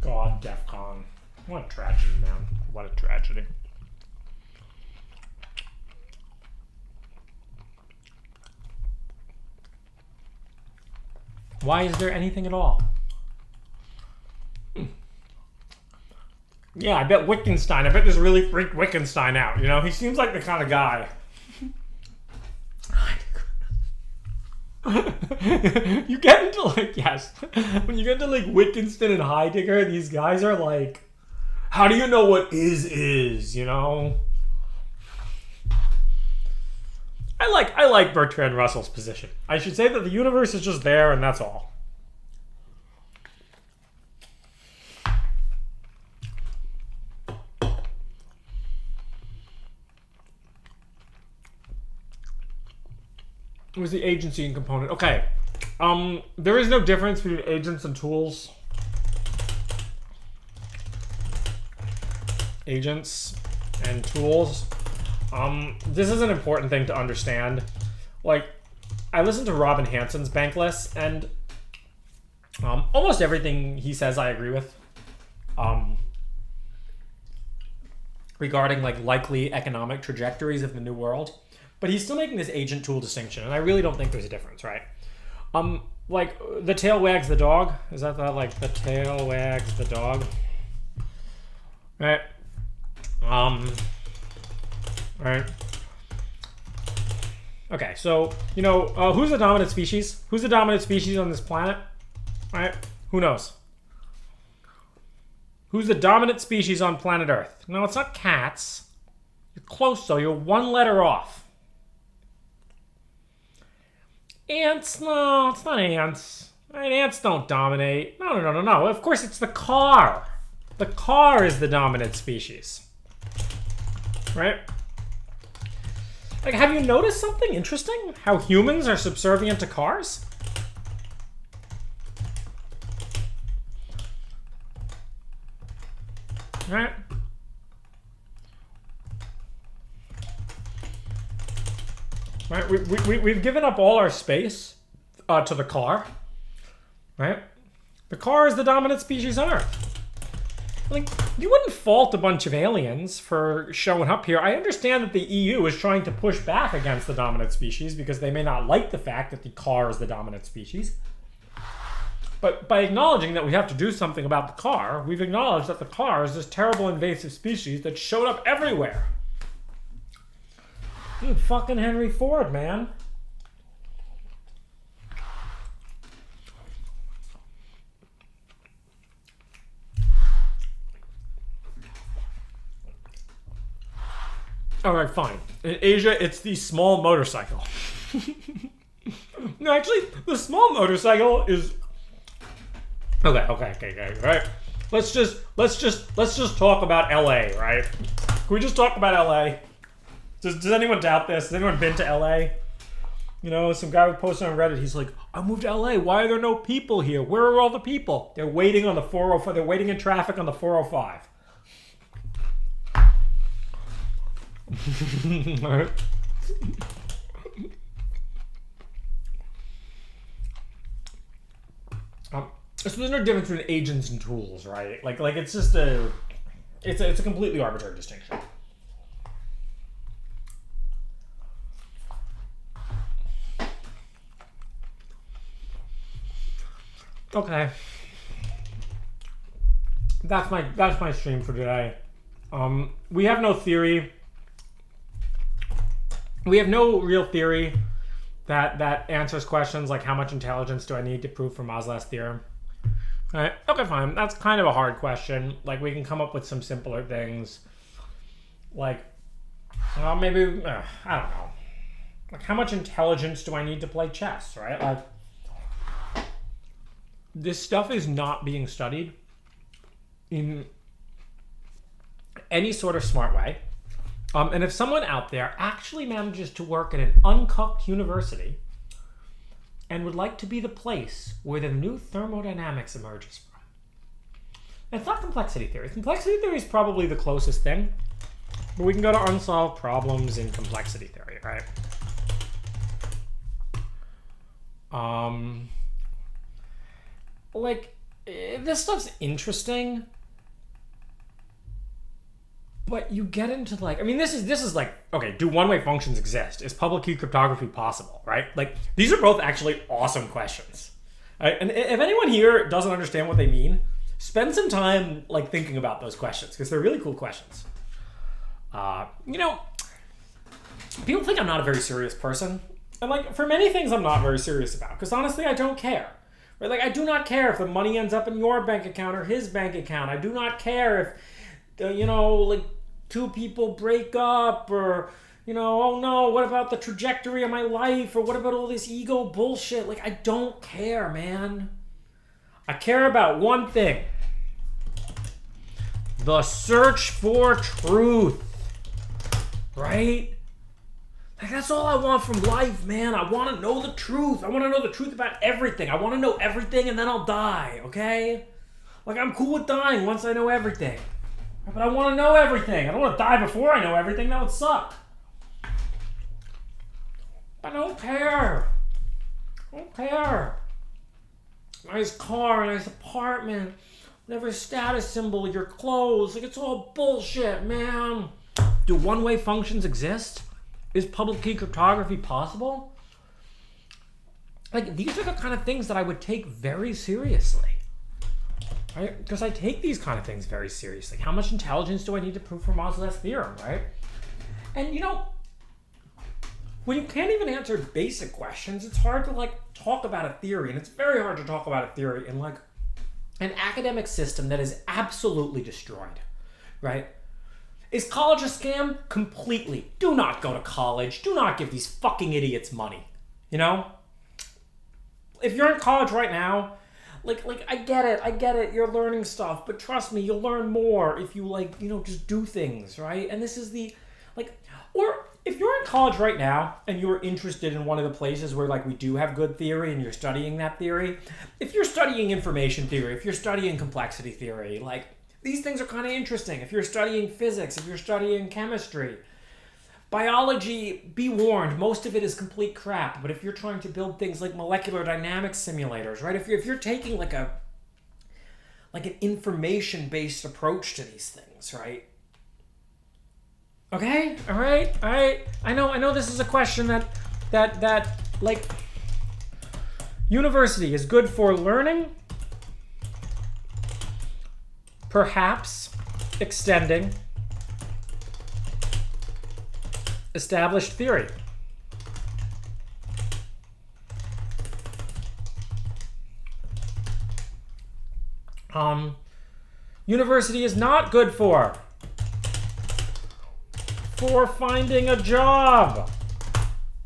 God, DEF CON. What a tragedy, man. What a tragedy. Why is there anything at all? Yeah, I bet Wittgenstein. I bet this really freaked Wittgenstein out. You know, he seems like the kind of guy. You get into like, yes, when you get into like Wittgenstein and Heidegger, these guys are like, how do you know what is, you know? I like Bertrand Russell's position. I should say that the universe is just there and that's all. It was the agency and component. Okay. There is no difference between agents and tools. Agents and tools. This is an important thing to understand. Like, I listened to Robin Hanson's Bankless, and almost everything he says I agree with. Regarding like likely economic trajectories of the new world. But he's still making this agent tool distinction, and I really don't think there's a difference, right? Like, the tail wags the dog. Is that like, the tail wags the dog? Right? Right. Okay, so, you know, who's the dominant species? Who's the dominant species on this planet? Right? Who knows? Who's the dominant species on planet Earth? No, it's not cats. You're close, though. You're one letter off. Ants? No, it's not ants. Right? Ants don't dominate. No. Of course, it's the car. The car is the dominant species. Right? Like, have you noticed something interesting? How humans are subservient to cars? Right? Right? We've given up all our space to the car. Right? The car is the dominant species on Earth. Like, you wouldn't fault a bunch of aliens for showing up here. I understand that the EU is trying to push back against the dominant species because they may not like the fact that the car is the dominant species. But by acknowledging that we have to do something about the car, we've acknowledged that the car is this terrible invasive species that showed up everywhere. Dude, fucking Henry Ford, man. All right, fine. In Asia, it's the small motorcycle. No, actually, the small motorcycle is... Okay, right? Let's just talk about LA, right? Can we just talk about LA? Does anyone doubt this? Has anyone been to LA? You know, some guy posted on Reddit, he's like, I moved to LA. Why are there no people here? Where are all the people? They're waiting on the 405. They're waiting in traffic on the 405. All right. So there's no difference between agents and tools, right? Like it's just it's a completely arbitrary distinction. Okay. That's my stream for today. We have no theory. We have no real theory that answers questions like how much intelligence do I need to prove Fermat's theorem. All right. Okay, fine. That's kind of a hard question. Like we can come up with some simpler things. Like, maybe I don't know. Like how much intelligence do I need to play chess? Right. Like this stuff is not being studied in any sort of smart way. And if someone out there actually manages to work at an uncooked university and would like to be the place where the new thermodynamics emerges from. And it's not complexity theory. Complexity theory is probably the closest thing, but we can go to unsolved problems in complexity theory, right? Like, this stuff's interesting, but you get into like, I mean, this is like, okay, do one-way functions exist? Is public key cryptography possible, right? Like, these are both actually awesome questions. Right? And if anyone here doesn't understand what they mean, spend some time like thinking about those questions because they're really cool questions. You know, people think I'm not a very serious person. And like, for many things I'm not very serious about because honestly, I don't care. Right? Like, I do not care if the money ends up in your bank account or his bank account. I do not care if, you know, like, two people break up or, you know, oh no, what about the trajectory of my life or what about all this ego bullshit? Like, I don't care, man. I care about one thing. The search for truth. Right? Like, that's all I want from life, man. I want to know the truth. I want to know the truth about everything. I want to know everything and then I'll die, okay? Like, I'm cool with dying once I know everything. But I want to know everything. I don't want to die before I know everything. That would suck. I don't care. I don't care. Nice car, nice apartment, whatever status symbol, your clothes. Like, it's all bullshit, man. Do one-way functions exist? Is public key cryptography possible? Like, these are the kind of things that I would take very seriously. Right? Because I take these kind of things very seriously. How much intelligence do I need to prove Fermat's theorem, right? And you know, when you can't even answer basic questions, it's hard to like talk about a theory, and it's very hard to talk about a theory in like an academic system that is absolutely destroyed, right? Is college a scam? Completely. Do not go to college. Do not give these fucking idiots money. You know? If you're in college right now, like I get it, you're learning stuff, but trust me, you'll learn more if you like, you know, just do things, right? And this is the, like, or if you're in college right now and you're interested in one of the places where like we do have good theory and you're studying that theory, if you're studying information theory, if you're studying complexity theory, like these things are kind of interesting. If you're studying physics, if you're studying chemistry, biology, be warned, most of it is complete crap. But if you're trying to build things like molecular dynamics simulators, right? If you're taking like an information-based approach to these things, right? Okay, all right. I know this is a question that like university is good for learning, perhaps extending established theory. University is not good for finding a job.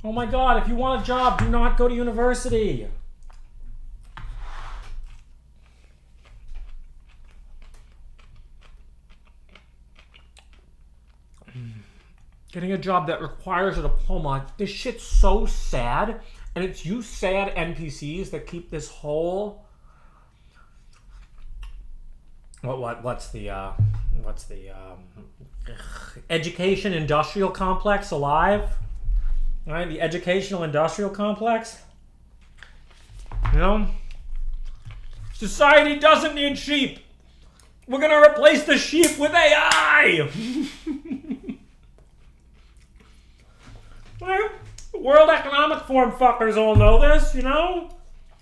Oh my God, if you want a job, do not go to university. Getting a job that requires a diploma, this shit's so sad, and it's you sad NPCs that keep this whole what's the education industrial complex alive, right? The educational industrial complex, you know. Society doesn't need sheep. We're going to replace the sheep with AI. Well, the World Economic Forum fuckers all know this, you know?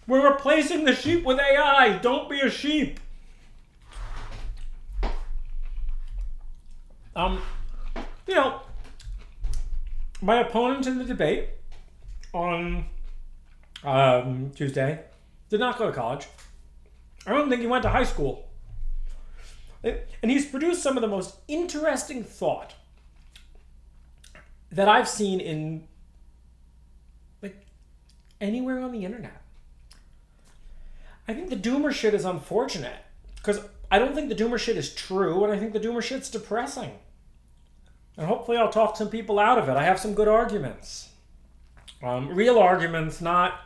We're replacing the sheep with AI. Don't be a sheep. You know, my opponent in the debate on Tuesday did not go to college. I don't think he went to high school. And he's produced some of the most interesting thought that I've seen in like anywhere on the internet. I think the doomer shit is unfortunate because I don't think the doomer shit is true, and I think the doomer shit's depressing. And hopefully I'll talk some people out of it. I have some good arguments. Real arguments, not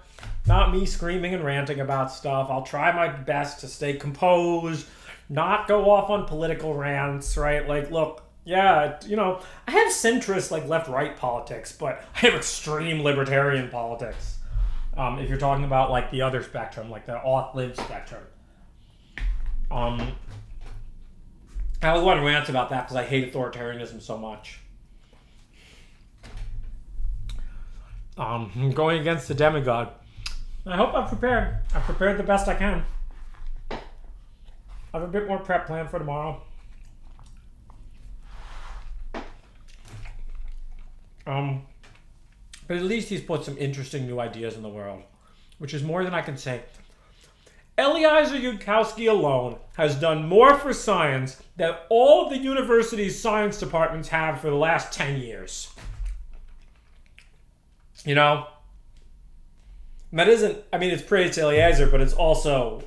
me screaming and ranting about stuff. I'll try my best to stay composed, not go off on political rants, right? Like, look, yeah, you know, I have centrist, like, left-right politics, but I have extreme libertarian politics. If you're talking about, like, the other spectrum, like the auth-lib spectrum. I always want to rant about that because I hate authoritarianism so much. Going against the demigod. I hope I'm prepared. I've prepared the best I can. I have a bit more prep planned for tomorrow. But at least he's put some interesting new ideas in the world, which is more than I can say. Eliezer Yudkowsky alone has done more for science than all of the university's science departments have for the last 10 years. You know? And that isn't, I mean, it's praise to Eliezer, but it's also,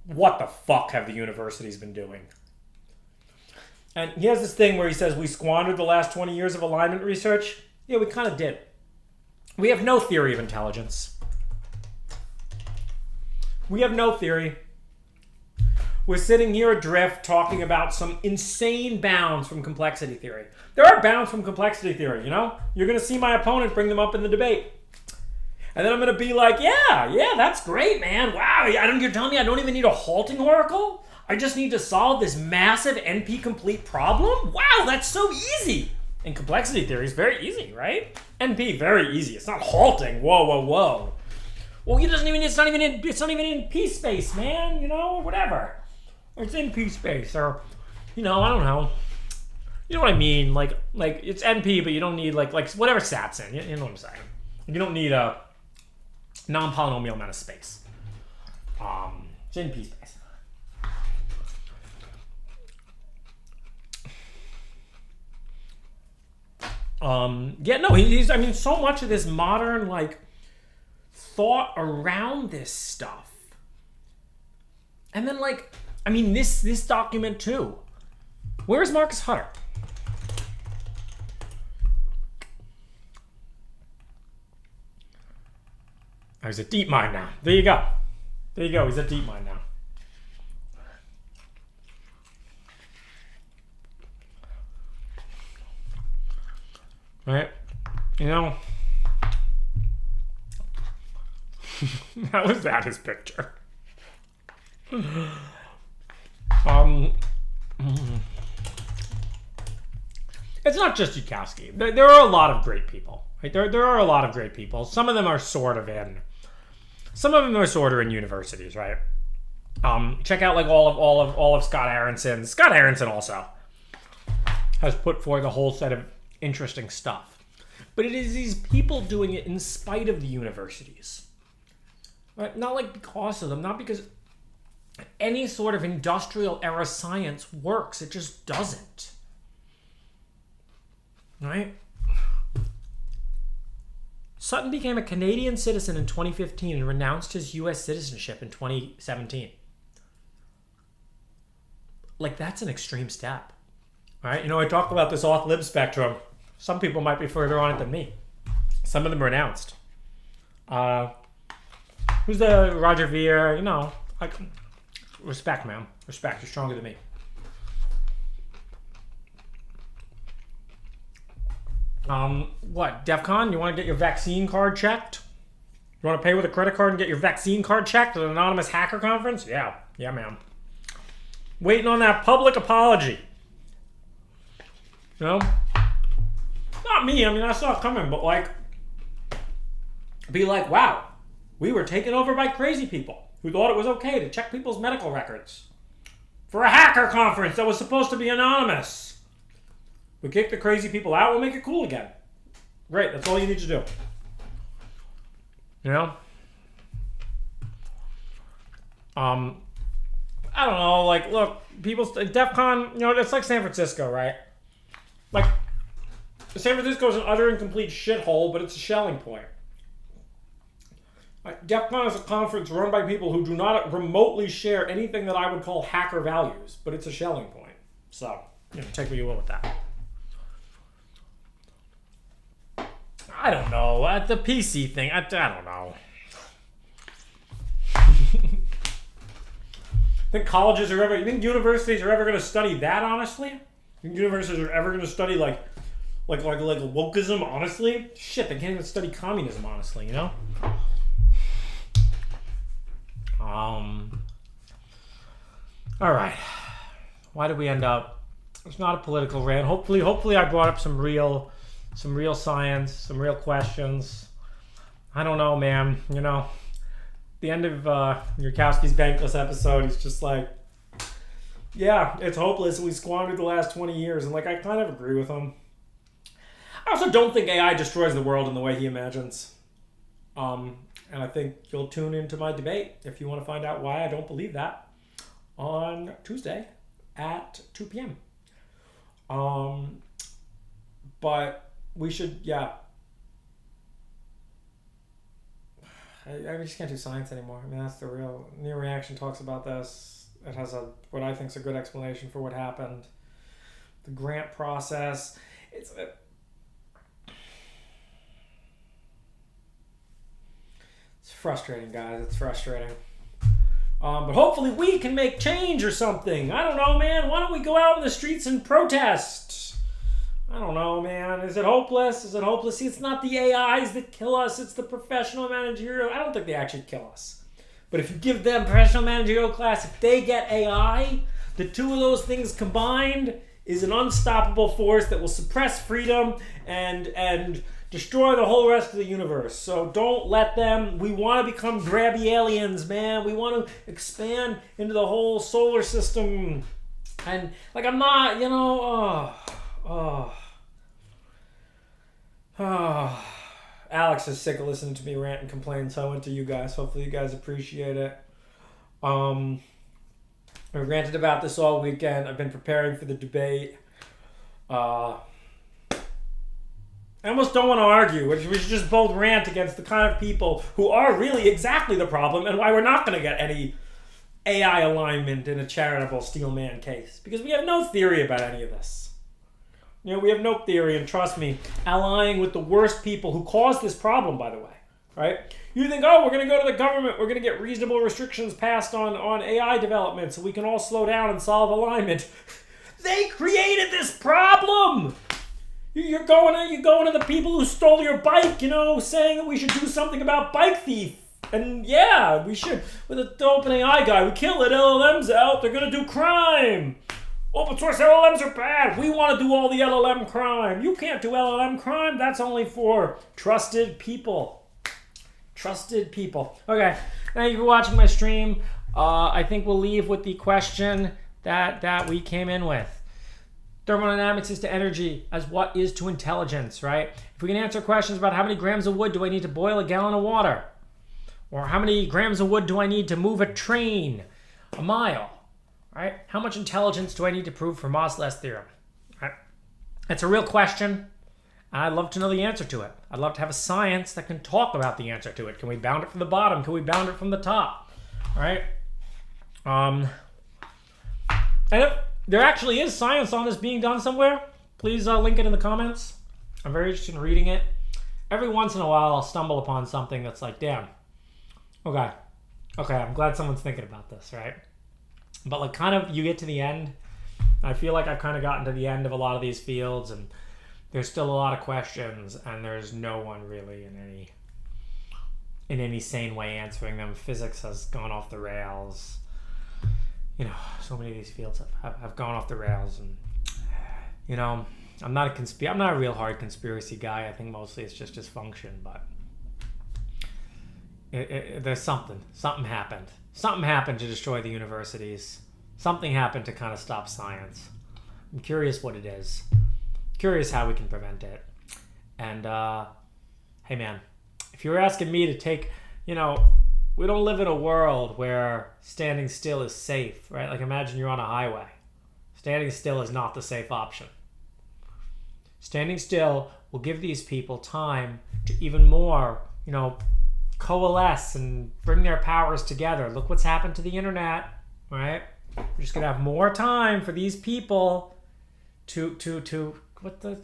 what the fuck have the universities been doing? And he has this thing where he says, we squandered the last 20 years of alignment research. Yeah, we kind of did. We have no theory of intelligence. We have no theory. We're sitting here adrift talking about some insane bounds from complexity theory. There are bounds from complexity theory, you know? You're going to see my opponent bring them up in the debate. And then I'm going to be like, yeah, that's great, man. Wow, you're telling me I don't even need a halting oracle? I just need to solve this massive NP-complete problem? Wow, that's so easy. And complexity theory is very easy, right? NP, very easy. It's not halting. Whoa. Well, it's not even in P space, man, you know, or whatever. Or it's in P space, or, you know, I don't know. You know what I mean? Like it's NP, but you don't need like whatever SAT's in. You know what I'm saying? You don't need a non-polynomial amount of space. It's in P space. So much of this modern, like, thought around this stuff. And then, like, I mean, this document, too. Where's Marcus Hutter? Oh, he's a deep mind now. There you go. He's a deep mind now. Right? You know, how is that his picture? It's not just Yudkowsky. There are a lot of great people. Right? There are a lot of great people. Some of them are sort of in universities, right? Check out like all of Scott Aronson. Scott Aronson also has put forth a whole set of interesting stuff. But it is these people doing it in spite of the universities. Right? Not like because of them, not because any sort of industrial era science works. It just doesn't. Right? Sutton became a Canadian citizen in 2015 and renounced his U.S. citizenship in 2017. Like, that's an extreme step. Right? You know, I talk about this auth-lib spectrum. Some people might be further on it than me. Some of them renounced. Who's the Roger Ver? You know, like, respect, man. Respect. You're stronger than me. What? DEF CON? You want to get your vaccine card checked? You want to pay with a credit card and get your vaccine card checked at an anonymous hacker conference? Yeah. Yeah, man. Waiting on that public apology. You know? Not me. I mean, I saw it coming, but like, be like, wow, we were taken over by crazy people who thought it was okay to check people's medical records for a hacker conference that was supposed to be anonymous. We kick the crazy people out, we'll make it cool again. Great, that's all you need to do. You know? I don't know, like, look, DEF CON, you know, it's like San Francisco, right? Like, San Francisco is an utter and complete shithole, but it's a Schelling point. Like, DEF CON is a conference run by people who do not remotely share anything that I would call hacker values, but it's a Schelling point. So, you know, take what you will with that. I don't know. The PC thing, I don't know. Think colleges are ever, you think universities are ever going to study that, honestly? You think universities are ever going to study like wokeism, honestly? Shit, they can't even study communism, honestly, you know? All right. Why did we end up? It's not a political rant. Hopefully I brought up some real science, some real questions. I don't know, man. You know, the end of Yurkowski's Bankless episode, he's just like, yeah, it's hopeless. We squandered the last 20 years. And like, I kind of agree with him. I also don't think AI destroys the world in the way he imagines. And I think you'll tune into my debate if you want to find out why I don't believe that on Tuesday at 2 p.m. But we should, yeah. I just can't do science anymore. I mean, that's the real... New Reaction talks about this. It has what I think is a good explanation for what happened. The grant process. It's frustrating, guys. It's frustrating. But hopefully we can make change or something. I don't know, man. Why don't we go out in the streets and protest? I don't know, man. Is it hopeless? Is it hopeless? See, it's not the AIs that kill us. It's the professional managerial. I don't think they actually kill us. But if you give them professional managerial class, if they get AI, the two of those things combined is an unstoppable force that will suppress freedom and destroy the whole rest of the universe. So don't let them. We want to become grabby aliens, man. We want to expand into the whole solar system. And, like, I'm not, you know, Alex is sick of listening to me rant and complain, so I went to you guys. Hopefully you guys appreciate it. I ranted about this all weekend. I've been preparing for the debate. I almost don't want to argue. We should just both rant against the kind of people who are really exactly the problem and why we're not going to get any AI alignment in a charitable Steelman case. Because we have no theory about any of this. You know, we have no theory, and trust me, allying with the worst people who caused this problem, by the way, right? You think, oh, we're going to go to the government, we're going to get reasonable restrictions passed on AI development so we can all slow down and solve alignment. They created this problem! You're going to the people who stole your bike, you know, saying that we should do something about bike thief. And yeah, we should. With the OpenAI guy, we can't let LLMs out, they're going to do crime. Open source LLMs are bad. We want to do all the LLM crime. You can't do LLM crime. That's only for trusted people. Trusted people. Okay. Thank you for watching my stream. I think we'll leave with the question that we came in with. Thermodynamics is to energy as what is to intelligence, right? If we can answer questions about how many grams of wood do I need to boil a gallon of water? Or how many grams of wood do I need to move a train a mile? Right? How much intelligence do I need to prove for Moss-Less theorem? Right? It's a real question, and I'd love to know the answer to it. I'd love to have a science that can talk about the answer to it. Can we bound it from the bottom? Can we bound it from the top? All right? And if there actually is science on this being done somewhere, please link it in the comments. I'm very interested in reading it. Every once in a while, I'll stumble upon something that's like, damn. Okay, I'm glad someone's thinking about this, right? But like kind of you get to the end. I feel like I've kind of gotten to the end of a lot of these fields and there's still a lot of questions and there's no one really in any sane way answering them. Physics has gone off the rails. so many of these fields have gone off the rails, and I'm not a real hard conspiracy guy. I think mostly it's just dysfunction, but there's something happened. Something happened to destroy the universities. Something happened to kind of stop science. I'm curious what it is. Curious how we can prevent it. And hey man, if you were asking me to take, we don't live in a world where standing still is safe, right? Like imagine you're on a highway. Standing still is not the safe option. Standing still will give these people time to even more, coalesce and bring their powers together. Look what's happened to the internet, right? We're just gonna have more time for these people to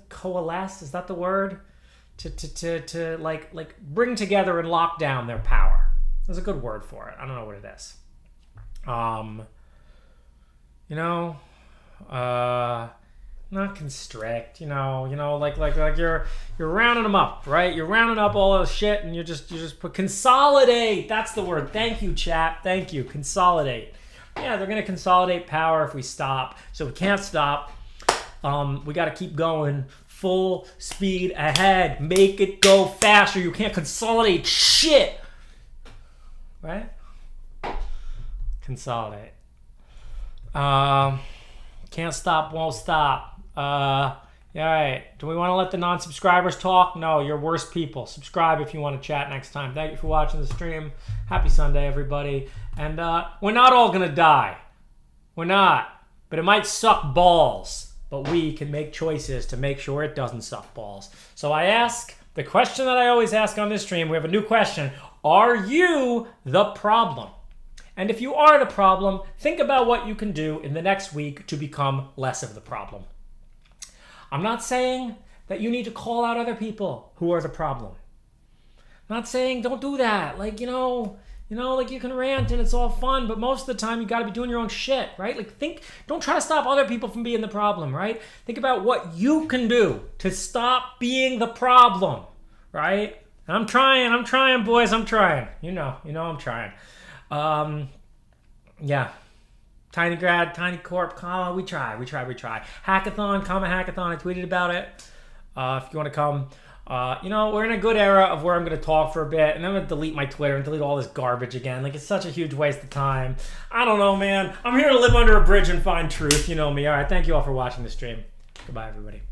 coalesce, is that the word? To like bring together and lock down their power. There's a good word for it. I don't know what it is. Not constrict, like you're rounding them up, right? You're rounding up all this shit, and you just put consolidate. That's the word. Thank you, chat. Thank you. Consolidate. Yeah, they're gonna consolidate power if we stop. So we can't stop. We got to keep going full speed ahead. Make it go faster. You can't consolidate shit, right? Consolidate. Can't stop, won't stop. All right. Do we want to let the non-subscribers talk? No, you're worse people. Subscribe if you want to chat next time. Thank you for watching the stream. Happy Sunday, everybody. And we're not all going to die. We're not. But it might suck balls. But we can make choices to make sure it doesn't suck balls. So I ask the question that I always ask on this stream. We have a new question. Are you the problem? And if you are the problem, think about what you can do in the next week to become less of the problem. I'm not saying that you need to call out other people who are the problem. I'm not saying don't do that. Like, you can rant and it's all fun, but most of the time you got to be doing your own shit, right? Don't try to stop other people from being the problem, right? Think about what you can do to stop being the problem, right? I'm trying, boys. I'm trying. I'm trying. Yeah. Tiny grad, tiny corp, comma, we try. Hackathon, hackathon, I tweeted about it. If you want to come, we're in a good era of where I'm going to talk for a bit, and I'm going to delete my Twitter and delete all this garbage again. Like, it's such a huge waste of time. I don't know, man. I'm here to live under a bridge and find truth. You know me. All right, thank you all for watching the stream. Goodbye, everybody.